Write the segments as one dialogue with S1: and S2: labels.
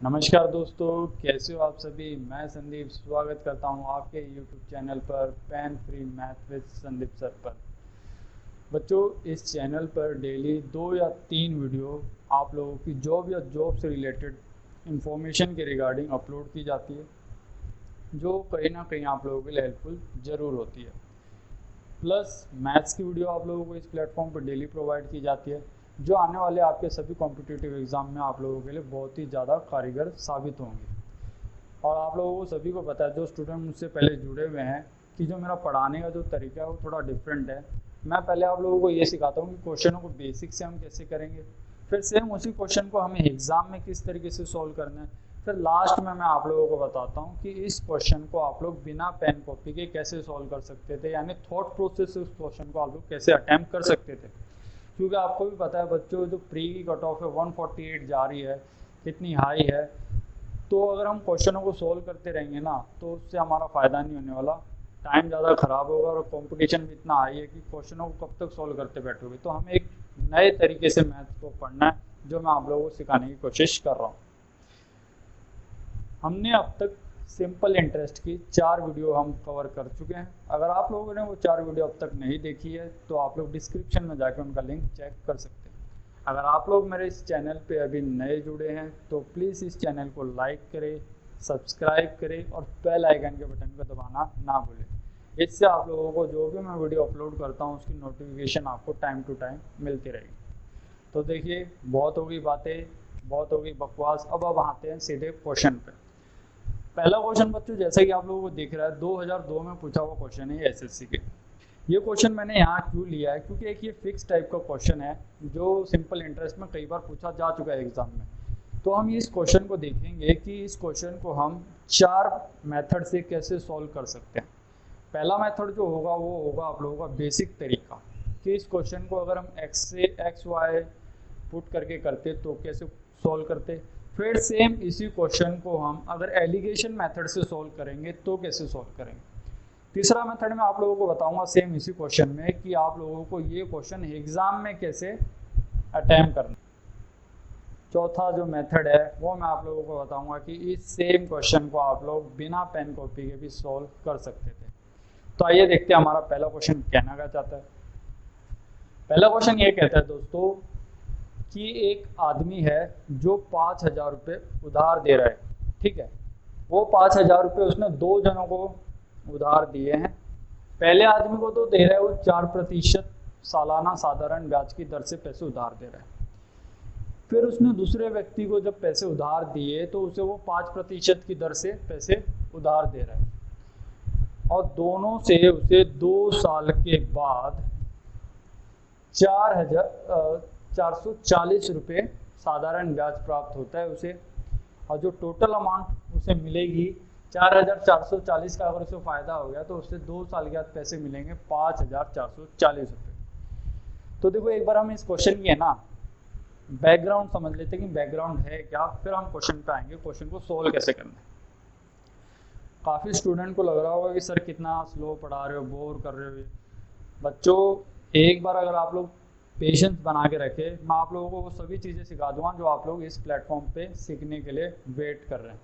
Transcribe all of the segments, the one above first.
S1: नमस्कार दोस्तों, कैसे हो आप सभी। मैं संदीप स्वागत करता हूं आपके YouTube चैनल पर pain free math with Sandeep sir पर। बच्चों, इस चैनल पर डेली 2 या 3 वीडियो आप लोगों की जॉब या जॉब से रिलेटेड इंफॉर्मेशन के रिगार्डिंग अपलोड की जाती है, जो कहीं ना कहीं आप लोगों के लिए हेल्पफुल ज़रूर होती है। प्लस मैथ्स की वीडियो आप लोगों को इस प्लेटफॉर्म पर डेली प्रोवाइड की जाती है, जो आने वाले आपके सभी कॉम्पिटिटिव एग्ज़ाम में आप लोगों के लिए बहुत ही ज़्यादा कारगर साबित होंगी। और आप लोगों को सभी को पता है, जो स्टूडेंट मुझसे पहले जुड़े हुए हैं, कि जो मेरा पढ़ाने का जो तरीका है वो थोड़ा डिफरेंट है। मैं पहले आप लोगों को ये सिखाता हूँ कि क्वेश्चनों को बेसिक से हम कैसे करेंगे, फिर सेम उसी क्वेश्चन को हमें एग्ज़ाम में किस तरीके से सॉल्व करना है, फिर लास्ट में मैं आप लोगों को बताता हूँ कि इस क्वेश्चन को आप लोग बिना पेन कॉपी के कैसे सॉल्व कर सकते थे, यानी थॉट प्रोसेस से उस क्वेश्चन को आप लोग कैसे अटैम्प्ट कर सकते थे। क्योंकि आपको भी पता है बच्चों, जो प्री की कट ऑफ है 148 जा रही है, कितनी हाई है। तो अगर हम क्वेश्चनों को सोल्व करते रहेंगे ना, तो उससे हमारा फ़ायदा नहीं होने वाला, टाइम ज़्यादा ख़राब होगा और कंपटीशन भी इतना हाई है कि क्वेश्चनों को कब तक सोल्व करते बैठोगे। तो हमें एक नए तरीके से मैथ को पढ़ना है, जो मैं आप लोगों को सिखाने की कोशिश कर रहा हूँ। हमने अब तक सिंपल इंटरेस्ट की 4 वीडियो हम कवर कर चुके हैं। अगर आप लोगों ने वो 4 वीडियो अब तक नहीं देखी है, तो आप लोग डिस्क्रिप्शन में जाकर उनका लिंक चेक कर सकते हैं। अगर आप लोग मेरे इस चैनल पे अभी नए जुड़े हैं, तो प्लीज़ इस चैनल को लाइक करें, सब्सक्राइब करें और बेल आइकन के बटन को दबाना ना भूलें। इससे आप लोगों को जो भी मैं वीडियो अपलोड करता हूँ, उसकी नोटिफिकेशन आपको टाइम टू टाइम मिलती रहेगी। तो देखिए, बहुत होगी बातें, बहुत होगी बकवास, अब आते हैं सीधे क्वेश्चन पे। पहला क्वेश्चन बच्चों, जैसा कि आप लोगों को दिख रहा है, 2002 में पूछा हुआ क्वेश्चन है एसएससी के। ये क्वेश्चन मैंने यहाँ क्यों लिया है, क्योंकि एक ये फिक्स टाइप का क्वेश्चन है, जो सिंपल इंटरेस्ट में कई बार पूछा जा चुका है एग्जाम में। तो हम इस क्वेश्चन को देखेंगे कि इस क्वेश्चन को हम 4 मेथड से कैसे सॉल्व कर सकते हैं। पहला मेथड जो होगा वो होगा आप लोगों का बेसिक तरीका, कि इस क्वेश्चन को अगर हम एक्स से एक्स वाई पुट करके करते तो कैसे सॉल्व करते। फिर सेम इसी क्वेश्चन को हम अगर एलिगेशन मेथड से सॉल्व करेंगे तो कैसे सॉल्व करेंगे। तीसरा मेथड मैं आप लोगों को बताऊंगा सेम इसी क्वेश्चन में, कि आप लोगों को ये क्वेश्चन एग्जाम में कैसे अटैम्प्ट करना। चौथा जो मेथड है वो मैं आप लोगों को बताऊंगा कि इस सेम क्वेश्चन को आप लोग बिना पेन कॉपी के भी सॉल्व कर सकते थे। तो आइए देखते हैं हमारा पहला क्वेश्चन कहना क्या चाहता है। पहला क्वेश्चन ये कहता है दोस्तों, कि एक आदमी है जो 5,000 रुपये उधार दे रहा है। ठीक है, वो 5,000 रुपये उसने 2 जनों को उधार दिए हैं। पहले आदमी को तो दे रहा है वो 4% सालाना साधारण ब्याज की दर से पैसे उधार दे रहा है। फिर उसने दूसरे व्यक्ति को जब पैसे उधार दिए तो उसे वो 5% की दर से पैसे उधार दे रहा है, और दोनों से उसे 2 साल के बाद 4,440 रुपये साधारण ब्याज प्राप्त होता है उसे। और जो टोटल अमाउंट उसे मिलेगी 4,440 का, अगर उसे फ़ायदा हो गया तो उससे 2 साल के बाद पैसे मिलेंगे 5,440 रुपये। तो देखो, एक बार हम इस क्वेश्चन की है ना बैकग्राउंड समझ लेते हैं कि बैकग्राउंड है क्या, फिर हम क्वेश्चन पे आएंगे, क्वेश्चन को सोल्व कैसे करना है। काफ़ी स्टूडेंट को लग रहा होगा कि सर कितना स्लो पढ़ा रहे हो, बोर कर रहे हो। बच्चों, एक बार अगर आप लोग पेशेंस बना के रखे, मैं आप लोगों को वो सभी चीज़ें सिखा दूंगा जो आप लोग इस प्लेटफॉर्म पे सीखने के लिए वेट कर रहे हैं।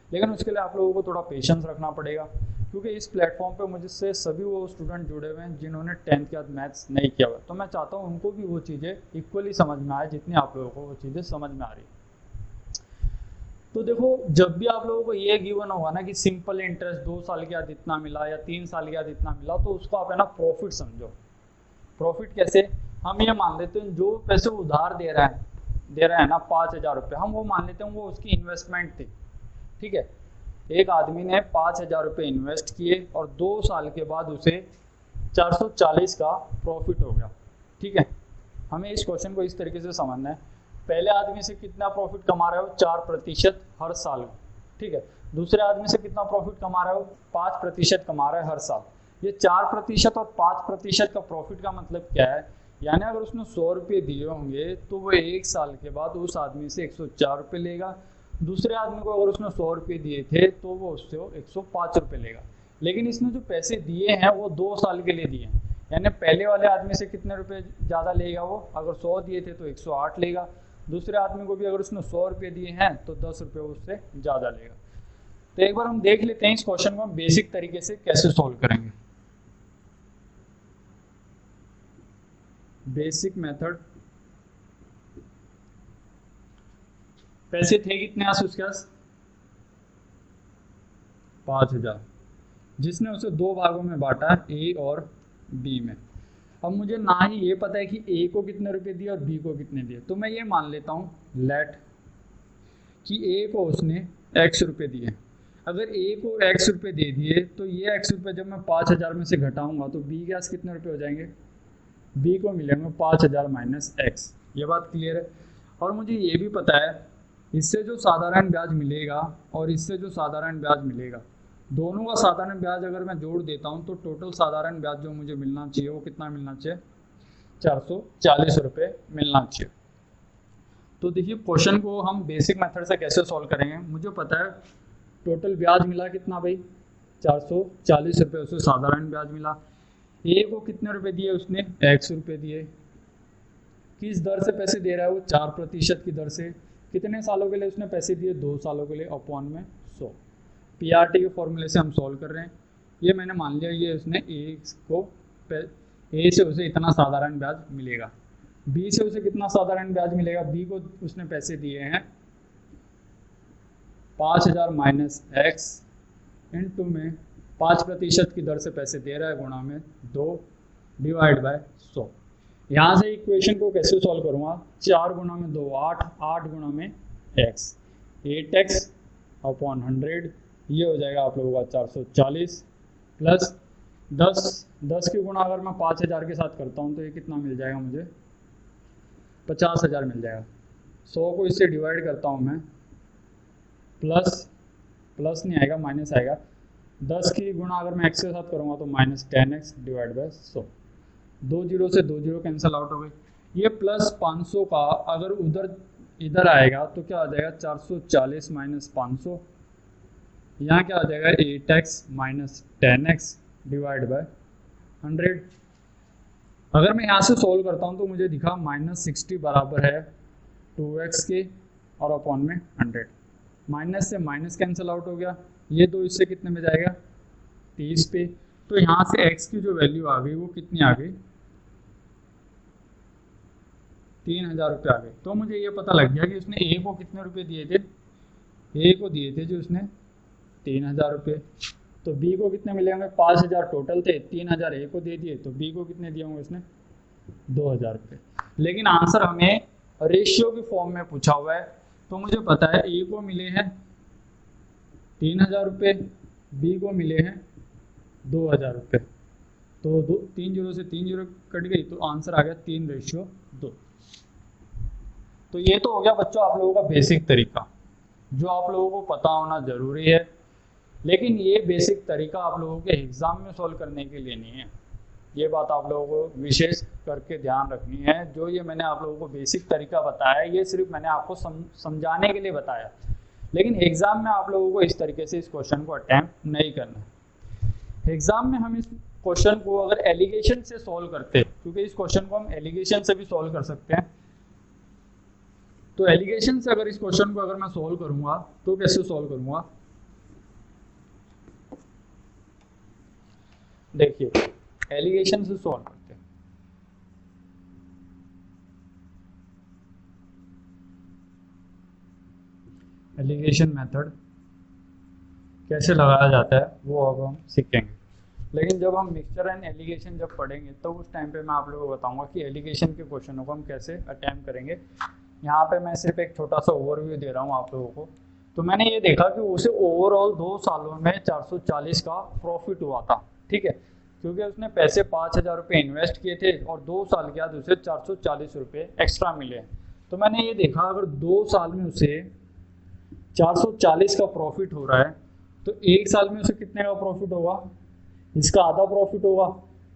S1: लेकिन उसके लिए आप लोगों को थोड़ा पेशेंस रखना पड़ेगा, क्योंकि इस प्लेटफॉर्म पे मुझसे सभी वो स्टूडेंट जुड़े हुए हैं जिन्होंने 10th के बाद मैथ्स नहीं किया हुआ। तो मैं चाहता हूँ उनको भी वो चीज़ें इक्वली समझ में आए जितनी आप लोगों को वो चीज़ें समझ में आ रही है। तो देखो, जब भी आप लोगों को ये गिवन होगा ना कि सिंपल इंटरेस्ट 2 साल के बाद इतना मिला या 3 साल के बाद इतना मिला, तो उसको आप है ना प्रॉफिट समझो। प्रॉफिट कैसे, हम ये मान लेते हैं जो पैसे उधार दे रहा है ना 5,000 रुपये, हम वो मान लेते हैं वो उसकी इन्वेस्टमेंट थी। ठीक है, एक आदमी ने 5,000 रुपये इन्वेस्ट किए और 2 साल के बाद उसे 440 का प्रॉफिट हो गया। ठीक है, हमें इस क्वेश्चन को इस तरीके से समझना है। पहले आदमी से कितना प्रॉफिट कमा रहे हो, 4% हर साल। ठीक है, दूसरे आदमी से कितना प्रॉफिट कमा रहे हो, 5% कमा रहा है हर साल। ये 4% और 5% का प्रॉफिट का मतलब क्या है, यानी अगर उसने 100 रुपये दिए होंगे तो वो 1 साल के बाद उस आदमी से 104 रुपये लेगा। दूसरे आदमी को अगर उसने 100 रुपये दिए थे तो वो उससे 105 रुपये लेगा। लेकिन इसने जो पैसे दिए हैं वो 2 साल के लिए दिए हैं, यानी पहले वाले आदमी से कितने रुपए ज़्यादा लेगा वो, अगर 100 दिए थे तो 108 लेगा, दूसरे आदमी को भी अगर उसने 100 रुपये दिए हैं तो 10 रुपये उससे ज़्यादा लेगा। तो एक बार हम देख लेते हैं इस क्वेश्चन को हम बेसिक तरीके से कैसे सॉल्व करेंगे। बेसिक मेथड, पैसे थे कितने उसके पास 5000, जिसने उसे दो भागों में बांटा, ए और बी में। अब मुझे ना ही ये पता है कि ए को कितने रुपए दिए और बी को कितने दिए, तो मैं ये मान लेता हूँ लेट कि ए को उसने x रुपए दिए। अगर ए को x रुपए दे दिए तो ये x रुपए जब मैं 5000 में से घटाऊंगा तो बी के पास कितने रुपए हो जाएंगे, बी को मिलेंगे 5000 माइनस x। ये बात क्लियर है। और मुझे ये भी पता है इससे जो साधारण ब्याज मिलेगा और इससे जो साधारण ब्याज मिलेगा, दोनों का साधारण ब्याज अगर मैं जोड़ देता हूं तो टोटल साधारण ब्याज जो मुझे मिलना चाहिए वो कितना मिलना चाहिए, 440 रुपये मिलना चाहिए। तो देखिए क्वेश्चन को हम बेसिक मेथड से कैसे सॉल्व करेंगे। मुझे पता है टोटल ब्याज मिला कितना भाई, 440 रुपये, उसे साधारण ब्याज मिला। ए को कितने रुपए दिए, उसने x रुपये दिए। किस दर से पैसे दे रहा है वो, 4% की दर से। कितने सालों के लिए उसने पैसे दिए, 2 सालों के लिए, अपॉन में 100। पीआरटी के फॉर्मूले से हम सॉल्व कर रहे हैं। ये मैंने मान लिया ये उसने ए से उसे इतना साधारण ब्याज मिलेगा, बी से उसे कितना साधारण ब्याज मिलेगा, बी को उसने पैसे दिए हैं 5000 माइनस एक्स इंटू में 5% की दर से पैसे दे रहा है, गुणा में 2 डिवाइड बाय 100। यहाँ से इक्वेशन को कैसे सॉल्व करूँगा, 4 गुणा में 2 8, 8 गुणा में x, 8x अपॉन 100, ये हो जाएगा आप लोगों का 440 प्लस 10 की गुणा अगर मैं 5000 के साथ करता हूँ तो ये कितना मिल जाएगा मुझे, 50000 मिल जाएगा। 100 को इससे डिवाइड करता हूँ मैं, प्लस नहीं आएगा, माइनस आएगा। 10 की गुणा अगर मैं x के साथ करूँगा तो minus 10x divide by 100। 2 zero से 2 जीरो कैंसिल आउट हो गई। ये प्लस 500 का अगर इधर आएगा तो क्या आ जाएगा, 440 माइनस 500, यहाँ क्या आ जाएगा 8x minus 10x divide by 100। अगर मैं यहाँ से सॉल्व करता हूँ तो मुझे दिखा -60 बराबर है 2x के और अपॉन में 100। माइनस से माइनस कैंसिल आउट हो गया, ये 2 इससे कितने में जाएगा, 30 पे। तो यहाँ से x की जो वैल्यू आ गई वो कितनी आ गई, 3000 रुपये आ गए। तो मुझे ये पता लग गया कि उसने a को कितने रुपए दिए थे, a को दिए थे जो उसने 3000 रुपये। तो b को कितने मिले होंगे, 5000 टोटल थे, 3000 a को दे दिए, तो b को कितने दिए होंगे उसने, 2000 रुपये। लेकिन आंसर हमें रेशियो की फॉर्म में पूछा हुआ है, तो मुझे पता है a को मिले हैं 3000 रुपये, b को मिले हैं 2000 रुपये। तो 3 जीरो से 3 जीरो कट गई, तो आंसर आ गया 3:2। तो ये तो हो गया बच्चों आप लोगों का बेसिक तरीका, जो आप लोगों को पता होना जरूरी है। लेकिन ये बेसिक तरीका आप लोगों के एग्जाम में सॉल्व करने के लिए नहीं है, ये बात आप लोगों को विशेष करके ध्यान रखनी है। जो ये मैंने आप लोगों को बेसिक तरीका बताया है, ये सिर्फ मैंने आपको समझाने के लिए बताया, लेकिन एग्जाम में आप लोगों को इस तरीके से इस क्वेश्चन को अटैम्प्ट नहीं करना। एग्जाम में हम इस क्वेश्चन को अगर एलिगेशन से सॉल्व करते, क्योंकि इस क्वेश्चन को हम एलिगेशन से भी सॉल्व कर सकते हैं, तो एलिगेशन से अगर इस क्वेश्चन को अगर मैं सॉल्व करूंगा तो कैसे सॉल्व करूंगा, देखिए एलिगेशन से सॉल्व करते हैं। एलिगेशन मेथड कैसे लगाया जाता है वो अब हम सीखेंगे। लेकिन जब हम मिक्सचर एंड एलिगेशन जब पढ़ेंगे तो उस टाइम पे मैं आप लोगों को बताऊंगा कि एलिगेशन के क्वेश्चनों को हम कैसे अटेम्प्ट करेंगे। यहाँ पे मैं सिर्फ एक छोटा सा ओवरव्यू दे रहा हूँ आप लोगों को। तो मैंने ये देखा कि उसे ओवरऑल 2 सालों में 440 का प्रॉफिट हुआ था, ठीक है, क्योंकि उसने पैसे 5000 रुपये इन्वेस्ट किए थे और 2 साल के बाद उसे 440 रुपये एक्स्ट्रा मिले। तो मैंने ये देखा अगर 2 साल में उसे 440 का प्रॉफिट हो रहा है तो 1 साल में उसे कितने का प्रॉफिट होगा, इसका आधा प्रॉफिट होगा।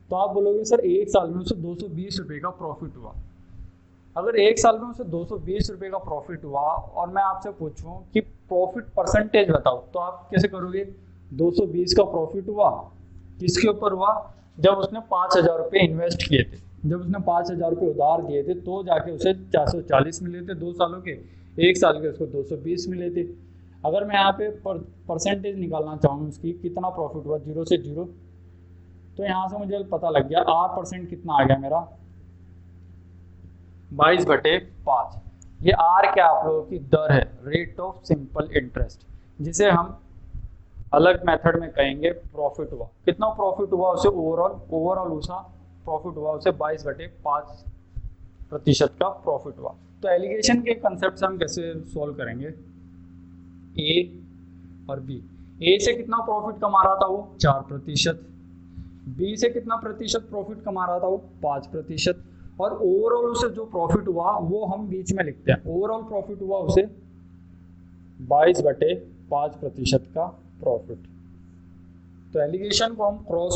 S1: तो आप बोलोगे सर 1 साल में उसे 220 रुपये का प्रॉफिट हुआ। अगर 1 साल में उसे 220 रुपये का प्रॉफिट हुआ और मैं आपसे पूछूं कि प्रॉफिट परसेंटेज बताओ, तो आप कैसे करोगे, 220 का प्रॉफिट हुआ किसके ऊपर हुआ, जब उसने 5000 रुपये इन्वेस्ट किए थे, जब उसने 5,000 रुपये उधार दिए थे तो जाके उसे 440 मिले थे 2 सालों के, 1 साल के उसको 220 मिले थे। अगर मैं यहाँ पे परसेंटेज निकालना चाहूँ उसकी कितना प्रॉफिट हुआ 0 से 0, तो यहाँ से मुझे पता लग गया R% कितना आ गया मेरा 22/5। ये R क्या आप लोगों की दर है, रेट ऑफ सिंपल इंटरेस्ट, जिसे हम अलग मेथड में कहेंगे प्रॉफिट हुआ। कितना प्रॉफिट हुआ उसे ओवरऑल उसका प्रॉफिट हुआ उसे 22/5% का प्रॉफिट हुआ। तो एलिगेशन के कंसेप्ट से हम कैसे सॉल्व करेंगे, ए और बी। ए से कितना प्रॉफिट कमा रहा था वो 4%, बी से कितना प्रतिशत प्रॉफिट कमा रहा था वो 5%, और ओवरऑल उसे जो प्रॉफिट हुआ वो हम बीच में लिखते हैं। ओवरऑल प्रॉफिट हुआ उसे 22/5% का प्रॉफिट। तो एलिगेशन को हम क्रॉस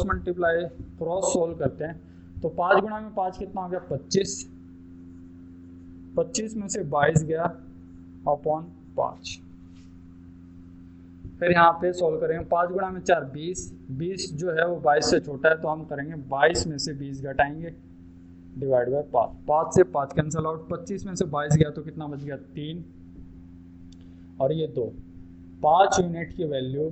S1: सोल्व करते हैं। तो 5 गुणा में 5 कितना हो गया 25, 25 में से 22 गया अपॉन 5। फिर यहाँ पे सोल्व करेंगे, 5 गुणा में 4 20, 20 जो है वो 22 से छोटा है तो हम करेंगे 22 में से 20 घटाएंगे डिवाइड बाय 5, 5 से 5 कैंसिल आउट, 25 में से 22 गया तो कितना बच गया 3 और ये 2। 5 यूनिट की वैल्यू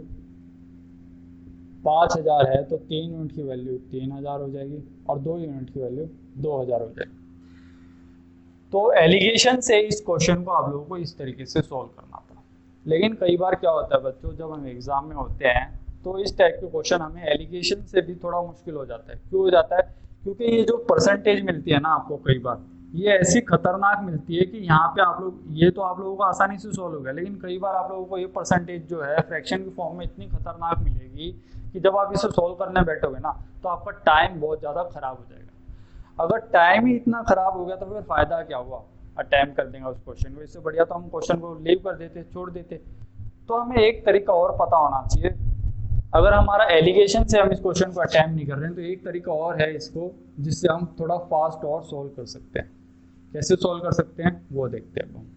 S1: 5000 है तो 3 यूनिट की वैल्यू 3000 हो जाएगी और 2 यूनिट की वैल्यू 2000 हो जाएगी। तो एलिगेशन से इस क्वेश्चन को आप लोगों को इस तरीके से सॉल्व करना था। लेकिन कई बार क्या होता है बच्चों, जब हम एग्जाम में होते हैं तो इस टाइप के क्वेश्चन हमें एलिगेशन से भी थोड़ा मुश्किल हो जाता है। क्यों हो जाता है, क्योंकि ये जो परसेंटेज मिलती है ना आपको कई बार ये ऐसी खतरनाक मिलती है कि यहाँ पे आप लोग ये तो आप लोगों को आसानी से सॉल्व हो गया, लेकिन कई बार आप लोगों को ये परसेंटेज जो है फ्रैक्शन की फॉर्म में इतनी खतरनाक मिलेगी कि जब आप इसे सॉल्व करने बैठोगे ना तो आपका टाइम बहुत ज़्यादा खराब हो जाएगा। अगर टाइम ही इतना खराब हो गया तो फिर फायदा क्या हुआ, अटेम्प्ट कर देंगे उस क्वेश्चन को। इससे बढ़िया तो हम क्वेश्चन को लीव कर देते, छोड़ देते। तो हमें एक तरीका और पता होना चाहिए, अगर हमारा एलिगेशन से हम इस क्वेश्चन को अटेम्प्ट नहीं कर रहे हैं तो एक तरीका और है इसको जिससे हम थोड़ा फास्ट और सॉल्व कर सकते हैं। कैसे सॉल्व कर सकते हैं वो देखते हैं।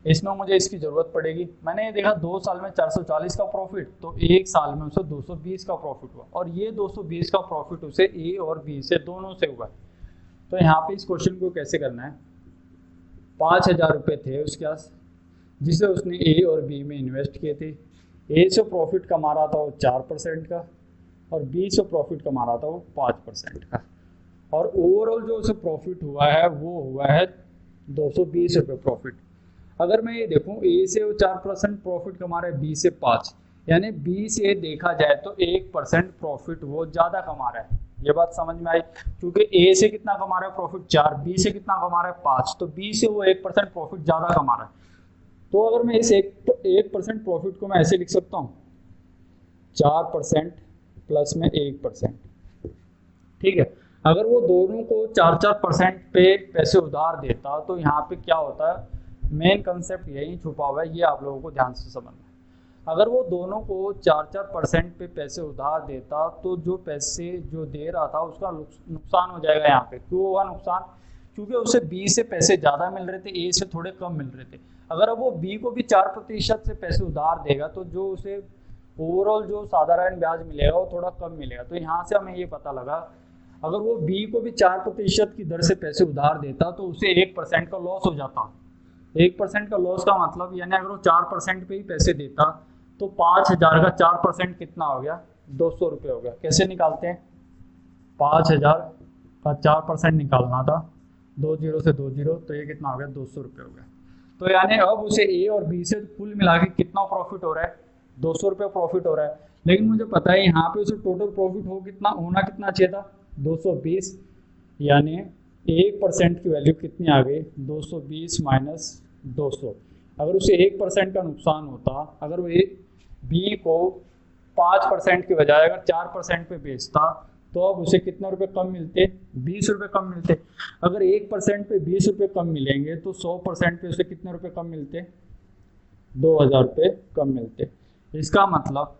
S1: इसमें मुझे इसकी जरूरत पड़ेगी। मैंने ये देखा 2 साल में 440 का प्रॉफिट, तो 1 साल में उसे 220 का प्रॉफिट हुआ और ये 220 का प्रॉफिट उसे ए और बी से दोनों से हुआ। तो यहाँ पे इस क्वेश्चन को कैसे करना है, 5000 रुपये थे उसके पास जिसे उसने ए और बी में इन्वेस्ट किए थे। ए से प्रॉफिट कमा रहा था वो 4% का और बी से प्रॉफिट कमा रहा था वो 5% का, और ओवरऑल जो उसे प्रॉफिट हुआ है वो हुआ है 220 रुपये प्रॉफिट। अगर मैं ये देखूं ए से वो 4% प्रॉफिट कमा रहा है, बी से 5, यानी बी से देखा जाए तो 1% प्रॉफिट वो ज़्यादा कमा रहा है। ये बात समझ में आई, क्योंकि ए से कितना कमा रहा है प्रॉफिट 4, बी से कितना कमा रहा है 5, तो बी से वो 1% प्रॉफिट ज़्यादा कमा रहा है। तो अगर मैं इस 1% प्रॉफिट को मैं ऐसे लिख सकता हूँ 4% प्लस में 1%, ठीक है। अगर वो दोनों को 4% पे पैसे उधार देता तो यहाँ पे क्या होता है, मेन कंसेप्ट यही छुपा हुआ है, ये आप लोगों को ध्यान से समझना है। अगर वो दोनों को 4% पे पैसे उधार देता तो जो पैसे जो दे रहा था उसका नुकसान हो जाएगा। यहाँ पे क्यों होगा नुकसान, क्योंकि उसे बी से पैसे ज़्यादा मिल रहे थे, ए से थोड़े कम मिल रहे थे। अगर अब वो बी को भी 4% से पैसे उधार देगा तो जो उसे ओवरऑल जो साधारण ब्याज मिलेगा वो थोड़ा कम मिलेगा। तो यहाँ से हमें ये पता लगा, अगर वो बी को भी 4% की दर से पैसे उधार देता तो उसे 1% का लॉस हो जाता। 1% का लॉस का मतलब यानी अगर वो 4% पे ही पैसे देता तो 5000 का 4% कितना हो गया 200 रुपये हो गया। कैसे निकालते हैं, 5000 का 4% निकालना था, 2 0 से 2 0, तो ये कितना हो गया 200 रुपये हो गया। तो यानी अब उसे ए और बी से कुल मिला के कितना प्रॉफिट हो रहा है 200 रुपये प्रॉफिट हो रहा है। लेकिन मुझे पता है यहाँ पे उसे टोटल प्रॉफिट होना कितना चाहिए था 220, यानी 1% की वैल्यू कितनी आ गई 220 माइनस 200। अगर उसे 1% का नुकसान होता, अगर वो बी को 5% के बजाय अगर 4% पे बेचता तो अब उसे कितने रुपए कम मिलते 20 रुपये कम मिलते। अगर 1% पे 20 रुपये कम मिलेंगे तो 100% पे उसे कितने रुपए कम मिलते 2000 रुपये कम मिलते। इसका मतलब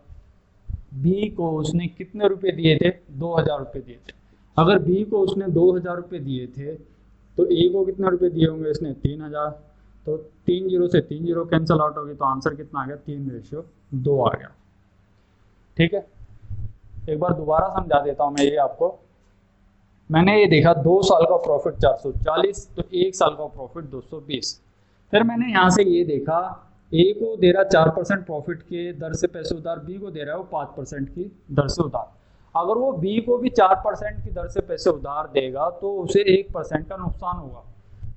S1: बी को उसने कितने रुपए दिए थे 2000 रुपये दिए थे। अगर बी को उसने 2000 रुपये दिए थे तो ए को कितने रुपए दिए होंगे इसने 3000, तो 3 0 से 3 0 कैंसिल आउट होगी तो आंसर कितना आ गया 3:2 आ गया। ठीक है, एक बार दोबारा समझा देता हूँ मैं ये आपको। मैंने ये देखा 2 साल का प्रॉफिट 440, तो 1 साल का प्रॉफिट 220। फिर मैंने यहाँ से ये देखा ए को दे रहा 4% प्रॉफिट के दर से पैसे उधार, बी को दे रहा है वो 5% की दर से उधार। अगर वो बी को भी 4% की दर से पैसे उधार देगा तो उसे 1% का नुकसान होगा।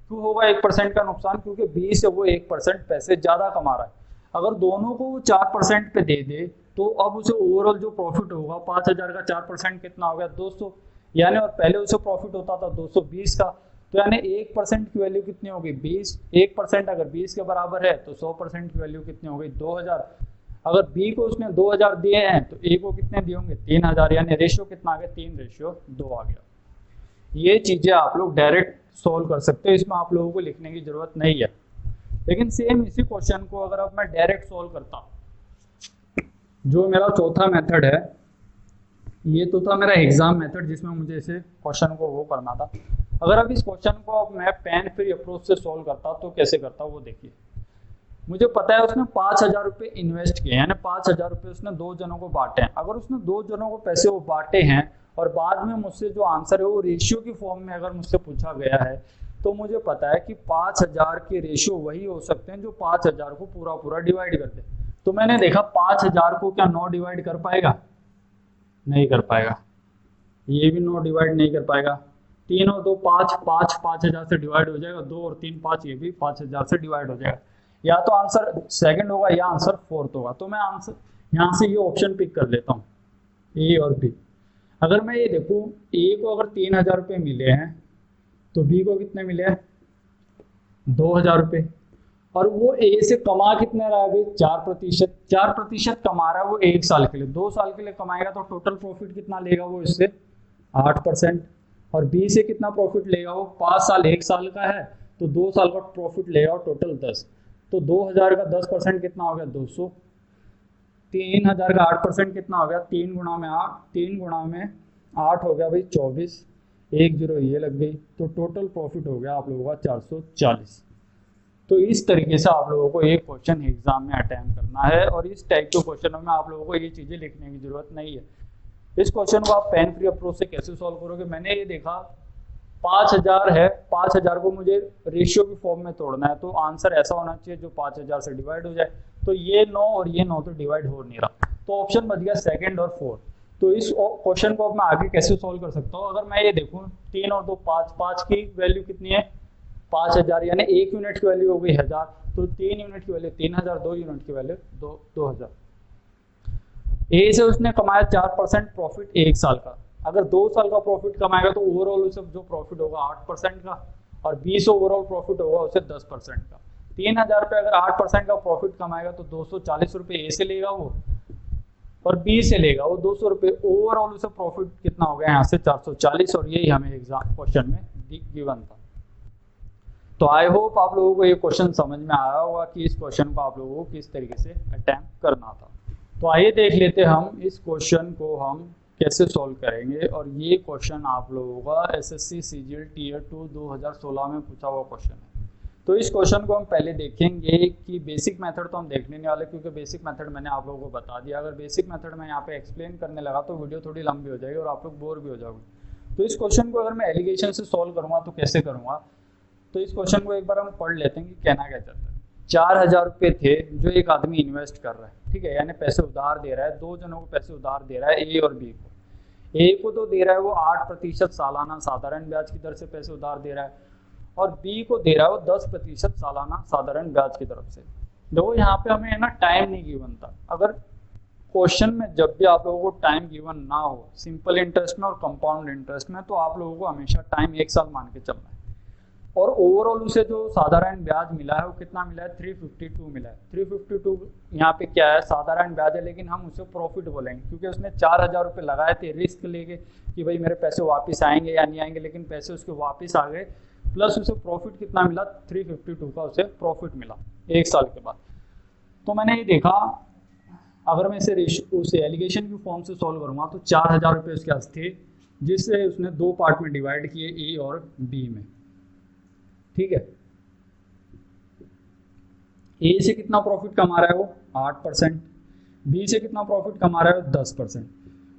S1: क्यों होगा 1% का नुकसान? क्योंकि बी से वो 1% पैसे ज्यादा कमा रहा है। अगर दोनों को वो 4% पे दे दे तो अब उसे ओवरऑल जो प्रॉफिट होगा 5000 का 4% कितना हो गया 200, यानी और पहले उसे प्रॉफिट होता था 220 का, तो यानी 1% की वैल्यू कितनी होगी 20। 1% अगर 20 के बराबर है तो 100% की वैल्यू कितनी हो गई 2000। अगर बी को उसने 2000 दिए हैं तो ए को कितने दिए होंगे 3000, यानी रेशियो कितना आ गया 3:2 आ गया। ये चीजें आप लोग डायरेक्ट सोल्व कर सकते हो, इसमें आप लोगों को लिखने की जरूरत नहीं है। लेकिन सेम इसी क्वेश्चन को अगर अब मैं डायरेक्ट सोल्व करता, जो मेरा चौथा मेथड है, ये तो था मेरा एग्जाम मेथड जिसमें मुझे इसे क्वेश्चन को वो करना था। अगर अब इस क्वेश्चन को अब मैं पेन फ्री अप्रोच से सोल्व करता तो कैसे करता वो देखिए। मुझे पता है उसने 5000 रुपये इन्वेस्ट किए, यानी 5000 रुपये उसने 2 जनों को बांटे हैं। अगर उसने 2 जनों को पैसे वो बांटे हैं और बाद में मुझसे जो आंसर है वो रेशियो की फॉर्म में अगर मुझसे पूछा गया है तो मुझे पता है कि 5000 के रेशियो वही हो सकते हैं जो 5000 को पूरा पूरा डिवाइड कर दे। तो मैंने देखा 5000 को क्या 9 डिवाइड कर पाएगा? नहीं कर पाएगा। ये भी 9 डिवाइड नहीं कर पाएगा। 3 और 2 5, 5 5000 से डिवाइड हो जाएगा, 2 और 3 5, ये भी 5000 से डिवाइड हो जाएगा। या तो आंसर सेकंड होगा या आंसर फोर्थ होगा। तो मैं आंसर यहाँ से ये ऑप्शन पिक कर लेता हूँ, ए और बी। अगर मैं ये देखूँ ए को अगर 3000 रुपये मिले हैं तो बी को कितने मिले हैं 2000 रुपये, और वो ए से कमा कितने रहा है 4%। 4% कमा रहा है वो 1 साल के लिए। 2 साल के लिए कमाएगा तो टोटल प्रॉफिट कितना लेगा वो इससे 8%। और बी से कितना प्रॉफिट लेगा वो 5 साल 1 साल का है तो 2 साल का प्रॉफिट लेगा टोटल 10। तो 2000 का 10% कितना हो गया 200। 3000 का 8% कितना हो गया 3 गुणा में 8, 3 गुणा में 8 हो गया भाई 24, 1 0 ये लग गई। तो टोटल प्रॉफिट हो गया आप लोगों का 440। तो इस तरीके से आप लोगों को एक क्वेश्चन एग्जाम में अटेम्प्ट करना है, और इस टाइप के क्वेश्चनों में आप लोगों को ये चीजें लिखने की जरूरत नहीं है। इस क्वेश्चन को आप पेन फ्री अप्रोच से कैसे सॉल्व करोगे? मैंने ये देखा 5000 है, 5000 को मुझे रेशियो की फॉर्म में तोड़ना है, तो आंसर ऐसा होना चाहिए जो 5000 से डिवाइड हो जाए। तो ये 9 और ये 9 तो डिवाइड हो नहीं रहा, तो ऑप्शन बच गया सेकंड और फोर्थ। तो इस क्वेश्चन को अब मैं आगे कैसे सॉल्व कर सकता हूँ? अगर मैं ये देखूँ 3 और 2 5, 5 की वैल्यू कितनी है 5000, यानी 1 यूनिट की वैल्यू हो गई 1000, तो 3 यूनिट की वैल्यू 3000, 2 यूनिट की वैल्यू 2000। ए से उसने कमाया 4% प्रॉफिट 1 साल का। अगर 2 साल का प्रॉफिट कमाएगा तो ओवरऑल उसे जो प्रॉफिट होगा 8% का, और 20 ओवरऑल प्रॉफिट होगा उसे 10% का। 3000 रुपये अगर 8% का प्रॉफिट कमाएगा तो 240 रुपये ए से लेगा वो, और बी से लेगा वो 200 रुपये। ओवरऑल उसे प्रॉफिट कितना हो गया यहाँ से 440, और यही हमें एग्जाम क्वेश्चन में गिवन था। तो आई होप आप लोगों को ये क्वेश्चन समझ में आया होगा कि इस क्वेश्चन को आप लोगों को किस तरीके से अटेम्प्ट करना था। तो आइए देख लेते हम इस क्वेश्चन को हम कैसे सॉल्व करेंगे। और ये क्वेश्चन आप लोगों का एसएससी सीजीएल टीयर 2 2016 में पूछा हुआ क्वेश्चन है। तो इस क्वेश्चन को हम पहले देखेंगे कि बेसिक मेथड तो हम देखने नहीं वाले, क्योंकि बेसिक मेथड मैंने आप लोगों को बता दिया। अगर बेसिक मेथड में यहाँ पे एक्सप्लेन करने लगा तो वीडियो थोड़ी लंबी हो जाएगी और आप लोग बोर भी हो जाओगे। तो इस क्वेश्चन को अगर मैं एलिगेशन से सॉल्व करूँगा तो कैसे करूँगा? तो इस क्वेश्चन को एक बार हम पढ़ लेते हैं कि कहना क्या चाहता है। 4000 रुपये थे जो एक आदमी इन्वेस्ट कर रहा है, ठीक है, यानी पैसे उधार दे रहा है। 2 जनों को पैसे उधार दे रहा है, ए और बी को। ए को तो दे रहा है वो 8% सालाना साधारण ब्याज की दर से पैसे उधार दे रहा है, और बी को दे रहा है वो 10% सालाना साधारण ब्याज की तरफ से। देखो यहाँ पे हमें है ना टाइम नहीं गिवन था। अगर क्वेश्चन में जब भी आप लोगों को टाइम गिवन ना हो, सिंपल इंटरेस्ट में और कंपाउंड इंटरेस्ट में, तो आप लोगों को हमेशा टाइम 1 साल मान के चलना है। और ओवरऑल उसे जो साधारण ब्याज मिला है वो कितना मिला है 352 मिला है। 352 यहाँ पे क्या है साधारण ब्याज है, लेकिन हम उसे प्रॉफिट बोलेंगे क्योंकि उसने 4000 रुपये लगाए थे रिस्क लेके कि भाई मेरे पैसे वापस आएंगे या नहीं आएंगे, लेकिन पैसे उसके वापस आ गए, प्लस उसे प्रॉफिट कितना मिला 352 का उसे प्रॉफिट मिला 1 साल के बाद। तो मैंने ये देखा अगर मैं उसे एलिगेशन की फॉर्म से सॉल्व करूँगा तो 4000 रुपये उसके पास थे, जिससे उसने 2 पार्ट में डिवाइड किए, ए और बी में, ठीक है। ए से कितना प्रॉफिट कमा रहा है वो 8%, बी से कितना प्रॉफिट कमा रहा है वो 10%।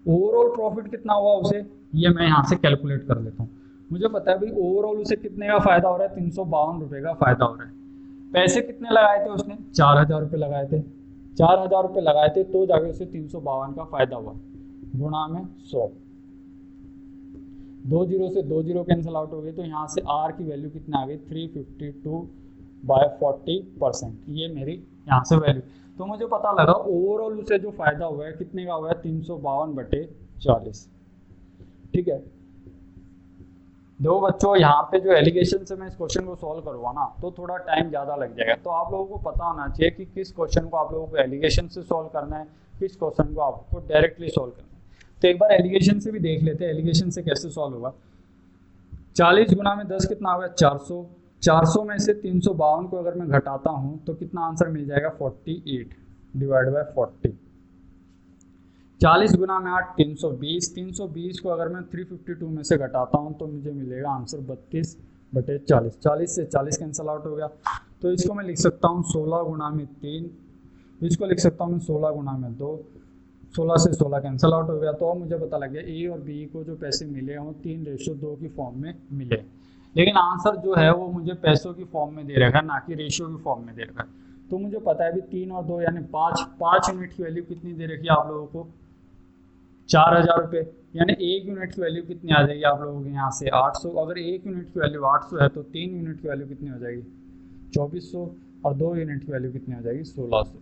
S1: ओवरऑल प्रॉफिट कितना हुआ उसे, ये मैं यहाँ से कैलकुलेट कर लेता हूँ। मुझे पता है भाई ओवरऑल उसे कितने का फायदा हो रहा है, 352 रुपये का फायदा हो रहा है। पैसे कितने लगाए थे उसने, 4000 रुपये लगाए थे, 4000 रुपये लगाए थे तो जाके उसे 352 का फायदा हुआ, गुणा में 100। 2 जीरो से 2 जीरो कैंसिल आउट हो गए, तो यहाँ से आर की वैल्यू कितनी आ गई, 352/40%। ये मेरी यहाँ से वैल्यू। तो मुझे पता लगा ओवरऑल उसे जो फायदा हुआ है कितने का हुआ है, 352/40। ठीक है। दो बच्चों, यहाँ पे जो एलिगेशन से मैं इस क्वेश्चन को सॉल्व करूँगा ना तो थोड़ा टाइम ज़्यादा लग जाएगा। तो आप लोगों को पता होना चाहिए कि किस क्वेश्चन को आप लोगों को एलिगेशन से सॉल्व करना है, किस क्वेश्चन को आपको डायरेक्टली सॉल्व करना है। तो एक बार एलिगेशन से भी देख लेते हैं, एलिगेशन से कैसे सॉल्व होगा। 40 गुना में 10 कितना होगा, 400। 400 में से 352 को अगर मैं घटाता हूँ तो कितना आंसर मिल जाएगा, 48 डिवाइड बाय 40। 40 गुना में 8, 320। 320 को अगर मैं 352 में से घटाता हूँ तो मुझे मिलेगा आंसर 32/40। 40 से 40 कैंसिल आउट हो गया, तो इसको मैं लिख सकता हूँ 16 गुना में 3, इसको लिख सकता हूँ मैं 16 गुना में 2। 16 से 16 कैंसिल आउट हो गया। तो अब मुझे पता लग गया ए और बी को जो पैसे मिले वो 3:2 की फॉर्म में मिले, लेकिन आंसर जो है वो मुझे पैसों की फॉर्म में दे रखा है, ना कि रेशियो की फॉर्म में दे रखा है। तो मुझे पता है अभी 3 और 2 यानी 5 यूनिट की वैल्यू कितनी दे रखी है आप लोगों को, 4000 रुपये। यानी 1 यूनिट की वैल्यू कितनी आ जाएगी आप लोगों के यहाँ से, 800। अगर 1 यूनिट की वैल्यू 800 है तो 3 यूनिट की वैल्यू कितनी हो जाएगी, 2400। और 2 यूनिट की वैल्यू कितनी हो जाएगी, 1600।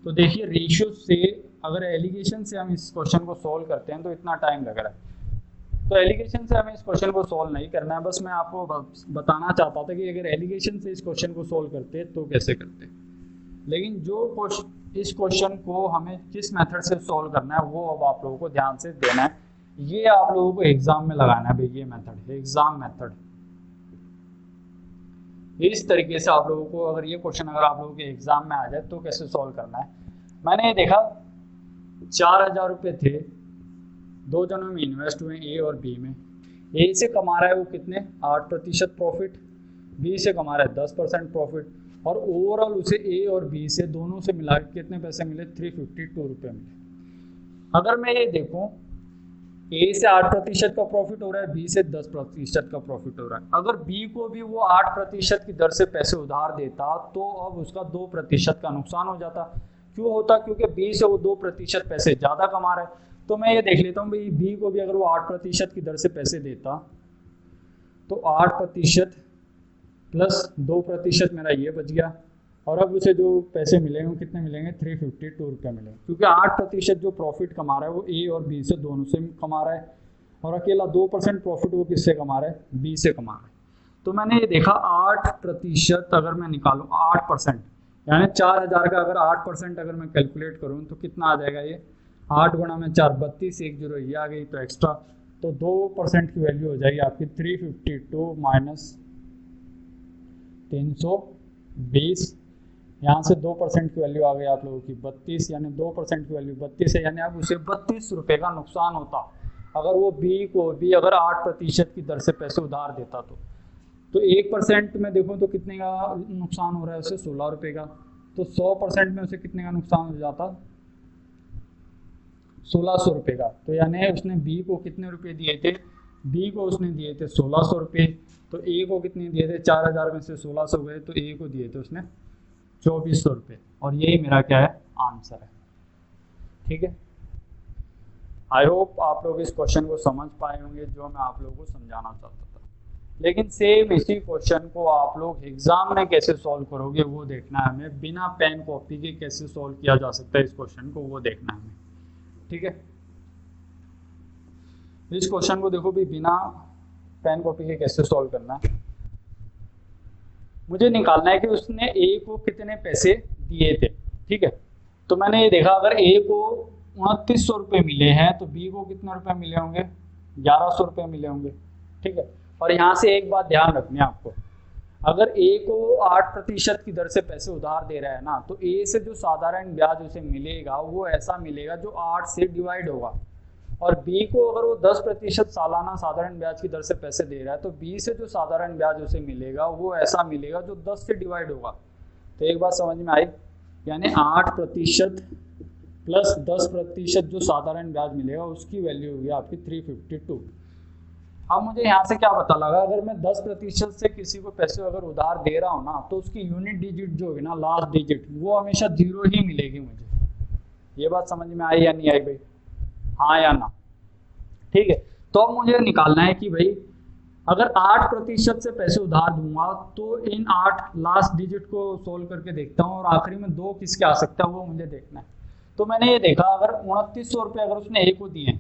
S1: तो देखिए रेशियो से अगर एलिगेशन से हम इस क्वेश्चन को सॉल्व करते हैं तो इतना टाइम लग रहा है। तो एलिगेशन से हमें इस क्वेश्चन को सॉल्व नहीं करना है, बस मैं आपको बताना चाहता था कि अगर एलिगेशन से इस क्वेश्चन को सॉल्व करते तो कैसे करते। लेकिन जो इस क्वेश्चन को हमें किस मेथड से सॉल्व करना है वो अब आप लोगों को ध्यान से देना है। ये आप लोगों को एग्जाम में लगाना है भाई, ये मेथड है एग्जाम मेथड। इस तरीके से आप लोगों को अगर ये क्वेश्चन अगर आप लोगों के एग्जाम में आ जाए तो कैसे सॉल्व करना है। मैंने ये देखा 4000 रुपये थे, 2 जनों में इन्वेस्ट हुए ए और बी में। ए से कमा रहा है वो कितने, 8% प्रॉफिट, बी से कमा रहा है 10% प्रॉफिट, और ओवरऑल उसे ए और बी से दोनों से मिला के कितने पैसे मिले, 352 रुपये मिले। अगर मैं ये देखूं ए से 8% का प्रॉफिट हो रहा है, बी से 10% का प्रॉफिट हो रहा है। अगर बी को भी वो 8% की दर से पैसे उधार देता तो अब उसका 2% का नुकसान हो जाता। क्यों होता, क्योंकि बी से वो 2% पैसे ज़्यादा कमा रहा है। तो मैं ये देख लेता हूँ भाई बी को भी अगर वो 8% की दर से पैसे देता तो 8% प्लस 2% मेरा ये बच गया, और अब उसे जो पैसे मिलेंगे वो कितने मिलेंगे, 352 रुपये मिलेंगे। क्योंकि 8% जो प्रॉफिट कमा रहा है वो ए और बी से दोनों से कमा रहा है, और अकेला 2% प्रॉफिट वो किससे कमा रहा है, बी से कमा रहा है। तो मैंने ये देखा 8% अगर मैं निकालूँ 8%, यानी 4000 का अगर 8% अगर मैं कैलकुलेट करूँ तो कितना आ जाएगा, ये 8 गुणा में 4, 32, 1 जीरो ये आ गई तो एक्स्ट्रा, तो 2% की वैल्यू हो जाएगी आपकी 352 माइनस 320। यहाँ से 2% की वैल्यू आ गई आप लोगों की 32, यानी 2% की वैल्यू 32 है, यानी अब उसे 32 रुपये का नुकसान होता अगर वो बी को भी अगर 8% की दर से पैसे उधार देता। तो 1% में देखो तो कितने का नुकसान हो रहा है उसे, 16 रुपये का। तो 100% में उसे कितने का नुकसान हो जाता, 1600 रुपये का। तो यानी उसने बी को कितने रुपए दिए थे, बी को उसने दिए थे 1600 रुपये। तो ए को कितने दिए थे, 4000 में से 1600 गए तो ए को दिए थे उसने 2400 रुपये, और यही मेरा क्या है, आंसर है। ठीक है, आई होप आप लोग इस क्वेश्चन को समझ पाए होंगे जो मैं आप लोगों को समझाना चाहता था। लेकिन सेम इसी क्वेश्चन को आप लोग एग्जाम में कैसे सॉल्व करोगे वो देखना है हमें, बिना पेन कॉपी के कैसे सॉल्व किया जा सकता है इस क्वेश्चन को वो देखना है हमें। ठीक है, इस क्वेश्चन को देखो भी बिना पेन कॉपी के कैसे सॉल्व करना है। मुझे निकालना है कि उसने ए को कितने पैसे दिए थे। ठीक है, तो मैंने ये देखा अगर ए को 2900 रुपये मिले हैं तो बी को कितने रुपए मिले होंगे, 1100 रुपये मिले होंगे। ठीक है, और यहाँ से एक बात ध्यान रखनी है आपको, अगर ए को 8% की दर से पैसे उधार दे रहा है ना, तो ए से जो साधारण ब्याज उसे मिलेगा वो ऐसा मिलेगा जो 8 से डिवाइड होगा, और बी को अगर वो 10% सालाना साधारण ब्याज की दर से पैसे दे रहा है तो बी से जो साधारण ब्याज उसे मिलेगा वो ऐसा मिलेगा जो 10 से डिवाइड होगा। तो एक बात समझ में आई, यानी 8% प्लस 10% जो साधारण ब्याज मिलेगा उसकी वैल्यू होगी आपकी 352। अब मुझे यहाँ से क्या पता लगा, अगर मैं 10% से किसी को पैसे अगर उधार दे रहा हूँ ना, तो उसकी यूनिट डिजिट जो होगी ना, लास्ट डिजिट, वो हमेशा 0 ही मिलेगी मुझे। ये बात समझ में आई या नहीं आई भाई? हाँ या ना? ठीक है। तो अब मुझे निकालना है कि भाई अगर 8% से पैसे उधार दूंगा तो इन 8 लास्ट डिजिट को सोल्व करके देखता हूँ और आखिरी में 2 किसके आ सकता है वो मुझे देखना है। तो मैंने ये देखा, अगर 2900 रुपये अगर उसने ए को दिए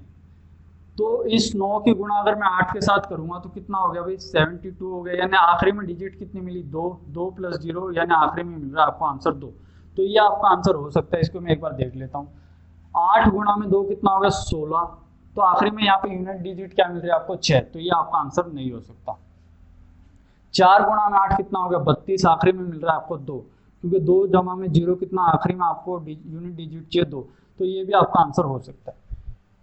S1: तो इस 9 की गुणा अगर मैं 8 के साथ करूंगा तो कितना हो गया भाई? 72 हो गया। यानी आखिरी में डिजिट कितनी मिली? 2। 2 + 0 यानी आखिरी में मिल रहा है आपको आंसर 2। तो ये आपका आंसर हो सकता है। इसको मैं एक बार देख लेता हूँ। 8 गुणा में 2 कितना हो गया? 16। तो आखिरी में यहाँ पे यूनिट डिजिट क्या मिल रही है आपको? 6। तो ये आपका आंसर नहीं हो सकता। 4 गुणा में 8 कितना हो गया? 32। आखिरी में मिल रहा है आपको 2, क्योंकि 2 जमा में 0 कितना, आखिरी में आपको यूनिट डिजिट चाहिए 2। तो ये भी आपका आंसर हो सकता है।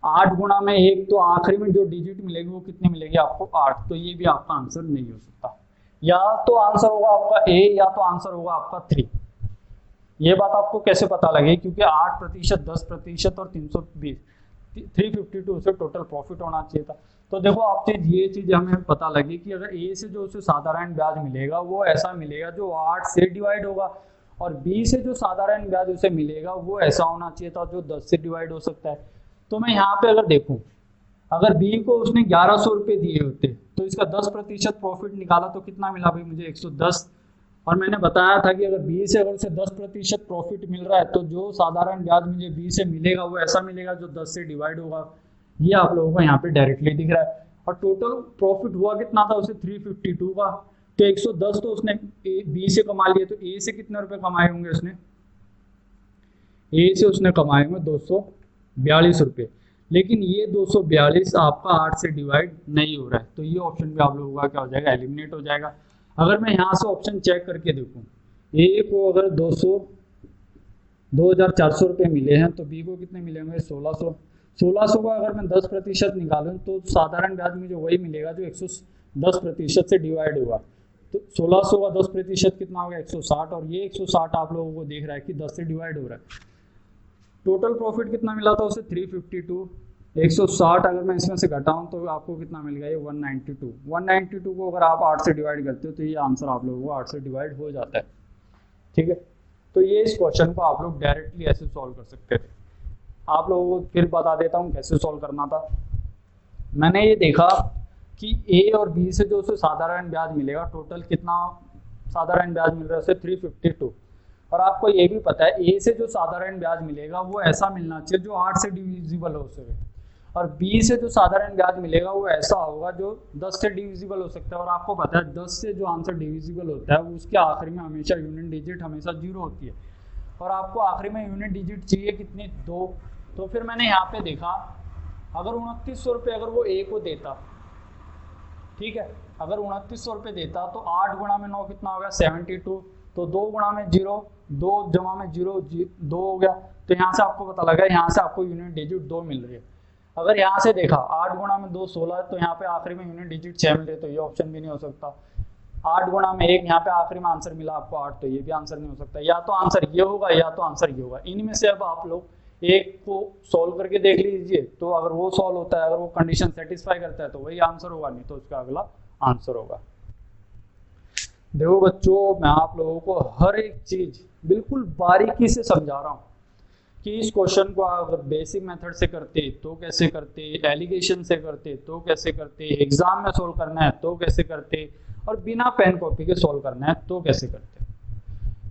S1: 8 गुणा में 1, तो आखिरी में जो डिजिट मिलेगी वो कितनी मिलेगी आपको? 8। तो ये भी आपका आंसर नहीं हो सकता। या तो आंसर होगा आपका ए, या तो आंसर होगा आपका 3। ये बात आपको कैसे पता लगे? क्योंकि 8%, 10% और 320, 352 से टोटल प्रॉफिट होना चाहिए था। तो देखो आप ये चीज हमें पता लगी कि अगर ए से जो उसे साधारण ब्याज मिलेगा वो ऐसा मिलेगा जो 8 से डिवाइड होगा, और बी से जो साधारण ब्याज उसे मिलेगा वो ऐसा होना चाहिए था जो 10 से डिवाइड हो सकता है। तो मैं यहाँ पे अगर देखूं, अगर बी को उसने 1100 रुपये दिए होते तो इसका 10% प्रॉफिट निकाला तो कितना मिला भाई मुझे? 110। और मैंने बताया था कि अगर बी से अगर उसे 10% प्रॉफिट मिल रहा है तो जो साधारण ब्याज मुझे बी से मिलेगा वो ऐसा मिलेगा जो 10 से डिवाइड होगा। ये आप लोगों को यहाँ पे डायरेक्टली दिख रहा है। और टोटल प्रॉफिट हुआ कितना था उसे? 352 का। तो 110 तो उसने बी से कमा लिए, तो ए से कितने रुपए कमाए होंगे उसने? ए से उसने कमाए होंगे 242 रुपये। लेकिन ये 242 आपका 8 से डिवाइड नहीं हो रहा है, तो ये ऑप्शन भी आप लोगों का क्या हो जाएगा? एलिमिनेट हो जाएगा। अगर मैं यहाँ से ऑप्शन चेक करके देखूँ, ए को अगर 2400 रुपये मिले हैं तो बी को कितने मिले होंगे? 1600। 1600 का अगर मैं 10% निकालूं तो साधारण ब्याज मुझे वही मिलेगा जो 110% से डिवाइड होगा। तो 1600 का 10% कितना होगा? 160। और ये 160 आप लोगों को देख रहा है कि 10 से डिवाइड हो रहा है। टोटल प्रॉफिट कितना मिला था उसे? 352। 160 अगर मैं इसमें से घटाऊं तो आपको कितना मिल गया? ये 192। 192 को अगर आप 8 से डिवाइड करते हो तो ये आंसर आप लोगों को 8 से डिवाइड हो जाता है। ठीक है। तो ये इस क्वेश्चन को आप लोग डायरेक्टली ऐसे सॉल्व कर सकते थे। आप लोगों को फिर बता देता हूँ कैसे सॉल्व करना था। मैंने ये देखा कि ए और बी से जो उसे साधारण ब्याज मिलेगा, टोटल कितना साधारण ब्याज मिल रहा है उसे? 352। और आपको ये भी पता है ए से जो साधारण ब्याज मिलेगा वो ऐसा मिलना चाहिए जो 8 से डिविजिबल हो सके, और बी से जो साधारण ब्याज मिलेगा वो ऐसा होगा जो 10 से डिविजिबल हो सकता है। और आपको पता है 10 से जो आंसर डिविजिबल होता है वो उसके आखिरी में हमेशा यूनिट डिजिट हमेशा 0 होती है, और आपको आखिरी में यूनिट डिजिट चाहिए कितनी? 2। तो फिर मैंने यहाँ पे देखा, अगर 2900 रुपये अगर वो ए को देता, ठीक है, अगर 2900 रुपये देता तो 8 गुणा में 9 कितना हो गया? 72। तो 2 गुणा में 0, 2 जमा में 0, 2 हो गया। तो यहाँ से आपको पता लगा यहाँ से आपको यूनिट डिजिट 2 मिल रही है। अगर यहाँ से देखा 8 गुणा में 2 16, तो यहाँ पे आखिरी में यूनिट डिजिट 6 मिल रही है, तो ये ऑप्शन भी नहीं हो सकता। 8 गुणा में 1, यहाँ पे आखिरी में आंसर मिला आपको 8, तो ये भी आंसर नहीं हो सकता। या तो आंसर ये होगा या तो आंसर ये होगा। इनमें से अब आप लोग एक को सॉल्व करके देख लीजिए, तो अगर वो सॉल्व होता है, अगर वो कंडीशन सेटिस्फाई करता है तो वही आंसर होगा, नहीं तो उसका अगला आंसर होगा। देखो बच्चों, मैं आप लोगों को हर एक चीज बिल्कुल बारीकी से समझा रहा हूँ कि इस क्वेश्चन को अगर बेसिक मेथड से करते तो कैसे करते, एलिगेशन से करते तो कैसे करते, एग्जाम में सोल्व करना है तो कैसे करते, और बिना पेन कॉपी के सोल्व करना है तो कैसे करते।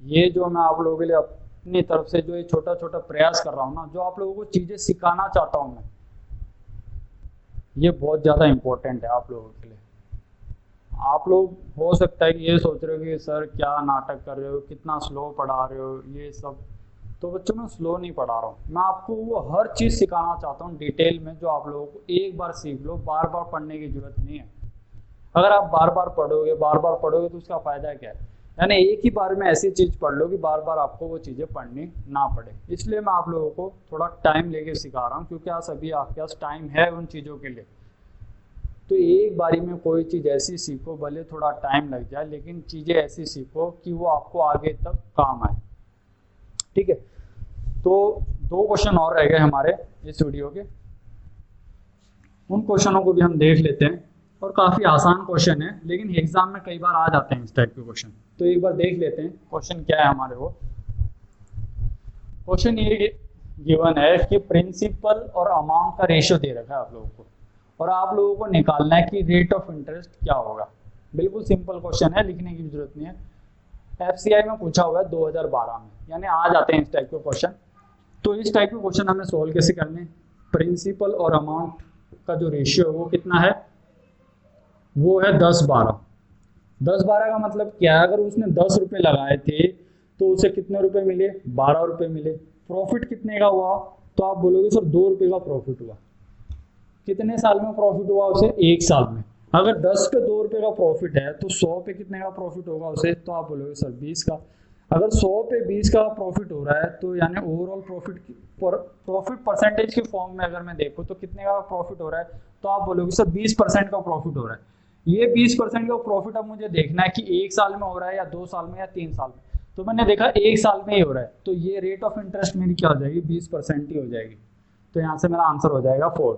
S1: ये जो मैं आप लोगों के लिए अपनी तरफ से जो ये छोटा छोटा प्रयास कर रहा हूँ ना, जो आप लोगों को चीजें सिखाना चाहता हूँ मैं, ये बहुत ज्यादा इंपॉर्टेंट है आप लोगों के लिए। आप लोग हो सकता है कि ये सोच रहे हो कि सर क्या नाटक कर रहे हो, कितना स्लो पढ़ा रहे हो, ये सब। तो बच्चों मैं स्लो नहीं पढ़ा रहा हूँ, मैं आपको वो हर चीज़ सिखाना चाहता हूँ डिटेल में, जो आप लोगों को एक बार सीख लो, बार बार पढ़ने की जरूरत नहीं है। अगर आप बार बार पढ़ोगे तो उसका फायदा क्या है? यानी एक ही बार में ऐसी चीज़ पढ़ लो कि बार बार आपको वो चीज़ें पढ़नी ना पड़े। इसलिए मैं आप लोगों को थोड़ा टाइम लेके सिखा रहा हूँ, क्योंकि आज अभी आपके पास टाइम है उन चीज़ों के लिए। तो एक बारी में कोई चीज़ ऐसी सीखो, भले थोड़ा टाइम लग जाए, लेकिन चीज़ें ऐसी सीखो कि वो आपको आगे तक काम आए। ठीक है। तो 2 क्वेश्चन और रह गए हमारे इस वीडियो के, उन क्वेश्चनों को भी हम देख लेते हैं। और काफ़ी आसान क्वेश्चन है, लेकिन एग्जाम में कई बार आ जाते हैं इस टाइप के क्वेश्चन। तो एक बार देख लेते हैं क्वेश्चन क्या है हमारे वो। क्वेश्चन ये गिवन है कि प्रिंसिपल और अमाउंट का रेशियो दे रखा है आप लोगों को, और आप लोगों को निकालना है कि रेट ऑफ इंटरेस्ट क्या होगा। बिल्कुल सिंपल क्वेश्चन है, लिखने की जरूरत नहीं है। एफसीआई में पूछा हुआ है 2012 में, यानी आ जाते हैं इस टाइप के क्वेश्चन। तो इस टाइप के क्वेश्चन हमें सोल्व कैसे करने। प्रिंसिपल और अमाउंट का जो रेशियो है वो कितना है, वो है 10-12। 10-12 का मतलब क्या है, अगर उसने 10 रुपये लगाए थे तो उसे कितने रुपए मिले, 12 रुपये मिले। प्रॉफिट कितने का हुआ, तो आप बोलोगे सर 2 रुपये का प्रॉफिट हुआ। कितने साल में प्रॉफिट हुआ उसे, 1 साल में। अगर 10 पे 2 रुपये का प्रॉफिट है तो 100 पे कितने का प्रॉफिट होगा उसे, तो आप बोलोगे सर 20 का। अगर 100 पे 20 का प्रॉफिट हो रहा है तो यानी ओवरऑल प्रॉफिट परसेंटेज के फॉर्म में अगर मैं देखूँ तो कितने का प्रॉफिट हो रहा है, तो आप बोलोगे सर 20% का प्रॉफिट हो रहा है। ये 20% का प्रॉफिट अब मुझे देखना है कि 1 साल में हो रहा है या 2 साल में या 3 साल में। तो मैंने देखा 1 साल में ही हो रहा है, तो ये रेट ऑफ इंटरेस्ट मेरी क्या हो जाएगी, 20% ही हो जाएगी। तो यहाँ से मेरा आंसर हो जाएगा 4।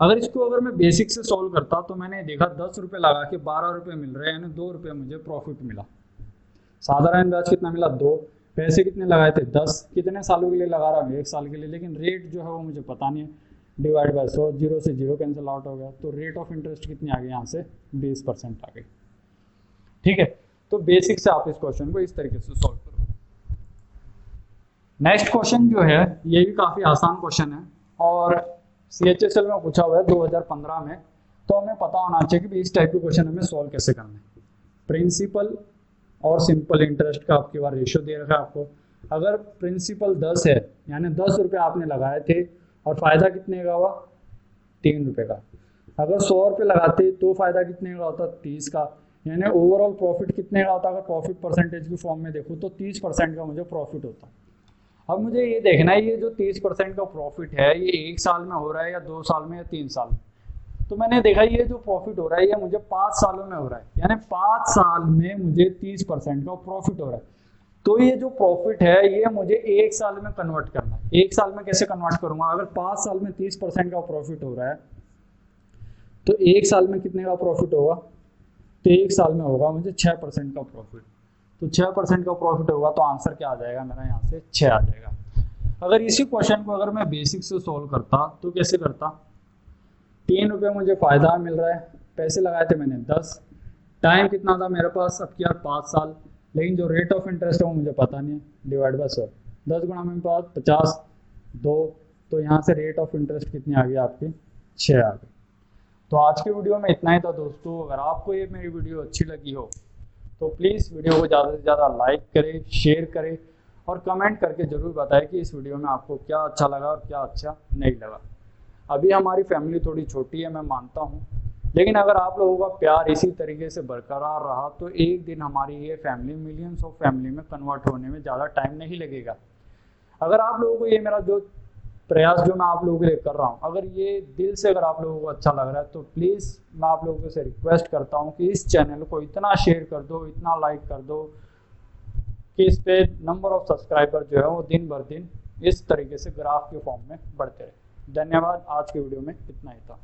S1: अगर मैं बेसिक से सॉल्व करता तो मैंने देखा 10 रुपये लगा के 12 रुपये मिल रहे हैं, यानी 2 रुपये मुझे प्रॉफिट मिला। साधारण ब्याज कितना मिला, 2। पैसे कितने लगाए थे, 10। कितने सालों के लिए लगा रहा हूँ, 1 साल के लिए। लेकिन रेट जो है वो मुझे पता नहीं है। डिवाइड बाय 100, 0 से 0 कैंसिल आउट हो गया, तो रेट ऑफ इंटरेस्ट कितनी आ गई, यहाँ से 20% आ गई। ठीक है, तो बेसिक से आप इस क्वेश्चन को इस तरीके से सॉल्व करो। नेक्स्ट क्वेश्चन जो है ये भी काफ़ी आसान क्वेश्चन है, और CHSL में पूछा हुआ है 2015 में। तो हमें पता होना चाहिए कि इस टाइप के क्वेश्चन हमें सॉल्व कैसे करना है। प्रिंसिपल और सिंपल इंटरेस्ट का आपके पास रेशियो दे रखा है आपको। अगर प्रिंसिपल 10 है, यानी 10 रुपये आपने लगाए थे और फायदा कितने का हुआ, 3 रुपये का। अगर 100 रुपये लगाते तो फायदा कितने का होता, 30 का। यानी ओवरऑल प्रॉफिट कितने का होता, अगर प्रॉफिट परसेंटेज की फॉर्म में देखूँ तो 30% का मुझे प्रॉफिट होता। अब मुझे ये देखना है ये जो 30% का प्रॉफिट है ये 1 साल में हो रहा है या 2 साल में या 3 साल में। तो मैंने देखा ये जो प्रॉफिट हो रहा है ये मुझे 5 सालों में हो रहा है, यानी 5 साल में मुझे 30% का प्रॉफिट हो रहा है। तो ये जो प्रॉफिट है ये मुझे 1 साल में कन्वर्ट करना है। 1 साल में कैसे कन्वर्ट करूंगा, अगर 5 साल में 30% का प्रॉफिट हो रहा है तो 1 साल में कितने का प्रॉफिट होगा, तो 1 साल में होगा मुझे 6% का प्रॉफिट। तो 6% का प्रॉफिट होगा तो आंसर क्या आ जाएगा मेरा, यहाँ से 6 आ जाएगा। अगर इसी क्वेश्चन को अगर मैं बेसिक से सॉल्व करता तो कैसे करता, 3 रुपये मुझे फायदा मिल रहा है, पैसे लगाए थे मैंने 10, टाइम कितना था मेरे पास अब क्या 5 साल, लेकिन जो रेट ऑफ इंटरेस्ट है वो मुझे पता नहीं है। डिवाइड बाय 100, 10 गुणा मेरे पास 50, 2। तो यहाँ से रेट ऑफ इंटरेस्ट कितनी आ गई आपकी, 6 आ गई। तो आज के वीडियो में इतना ही था दोस्तों। अगर आपको ये मेरी वीडियो अच्छी लगी हो तो प्लीज़ वीडियो को ज़्यादा से ज़्यादा लाइक करें, शेयर करें और कमेंट करके ज़रूर बताएं कि इस वीडियो में आपको क्या अच्छा लगा और क्या अच्छा नहीं लगा। अभी हमारी फैमिली थोड़ी छोटी है, मैं मानता हूँ, लेकिन अगर आप लोगों का प्यार इसी तरीके से बरकरार रहा तो एक दिन हमारी ये फैमिली मिलियंस ऑफ फैमिली में कन्वर्ट होने में ज़्यादा टाइम नहीं लगेगा। अगर आप लोगों को ये मेरा जो प्रयास जो मैं आप लोगों के लिए कर रहा हूँ, अगर ये दिल से अगर आप लोगों को अच्छा लग रहा है तो प्लीज़ मैं आप लोगों से रिक्वेस्ट करता हूँ कि इस चैनल को इतना शेयर कर दो, इतना लाइक कर दो कि इस पे नंबर ऑफ सब्सक्राइबर जो है वो दिन भर दिन इस तरीके से ग्राफ के फॉर्म में बढ़ते रहे। धन्यवाद। आज के वीडियो में इतना ही था।